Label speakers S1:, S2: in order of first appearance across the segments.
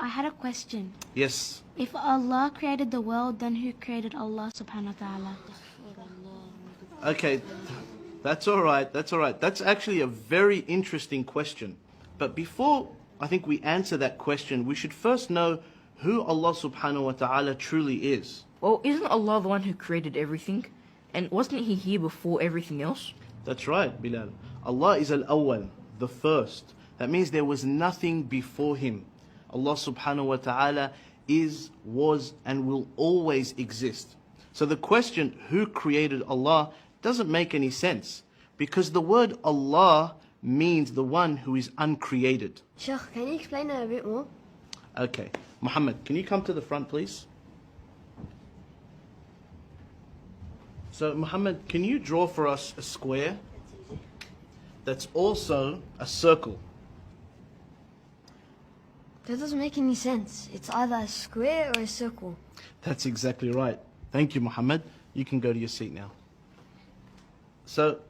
S1: I had a question.
S2: Yes.
S1: If Allah created the world, then who created Allah subhanahu wa ta'ala?
S2: Okay, that's all right. That's all right. That's actually a very interesting question. But before I think we answer that question, we should first know who Allah subhanahu wa ta'ala truly is.
S3: Well, isn't Allah the one who created everything? And wasn't He here before everything else?
S2: That's right, Bilal. Allah is al-awwal, the first. That means there was nothing before Him. Allah subhanahu wa ta'ala is, was, and will always exist. So the question, who created Allah, doesn't make any sense. Because the word Allah means the one who is uncreated.
S4: Sheikh, can you explain that a bit more?
S2: Okay. Muhammad, can you come to the front, please? So, Muhammad, can you draw for us a square that's also a circle?
S4: That doesn't make any sense. It's either a square or a circle.
S2: That's exactly right. Thank you, Muhammad. You can go to your seat now. So,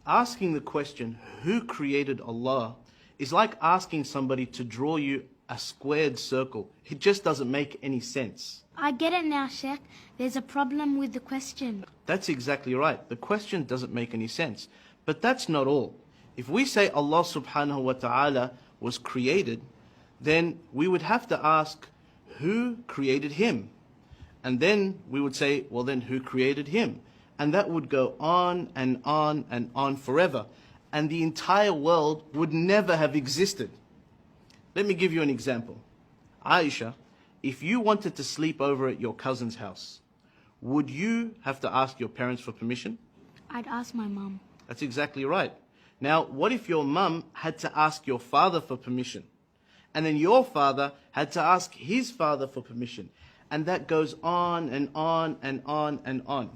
S2: asking the question, who created Allah, is like asking somebody to draw you a squared circle. It just doesn't make any sense.
S1: I get it now, Sheikh. There's a problem with the question.
S2: That's exactly right. The question doesn't make any sense. But that's not all. If we say Allah subhanahu wa ta'ala was created, then we would have to ask, who created Him? And then we would say, well then who created Him? And that would go on and on and on forever. And the entire world would never have existed. Let me give you an example. Aisha, if you wanted to sleep over at your cousin's house, would you have to ask your parents for permission?
S1: I'd ask my mum.
S2: That's exactly right. Now, what if your mum had to ask your father for permission? And then your father had to ask his father for permission. And that goes on and on and on and on.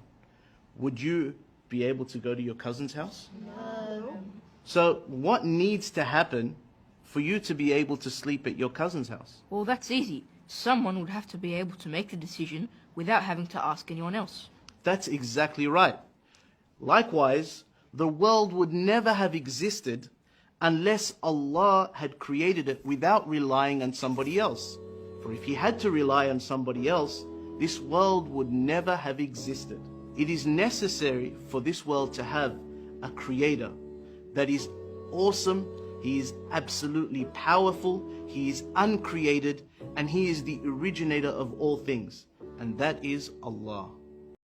S2: Would you be able to go to your cousin's house?
S4: No.
S2: So what needs to happen for you to be able to sleep at your cousin's house?
S3: Well, that's easy. Someone would have to be able to make the decision without having to ask anyone else.
S2: That's exactly right. Likewise, the world would never have existed unless Allah had created it without relying on somebody else. For if He had to rely on somebody else, this world would never have existed. It is necessary for this world to have a creator that is awesome, He is absolutely powerful, He is uncreated, and He is the originator of all things. And that is Allah.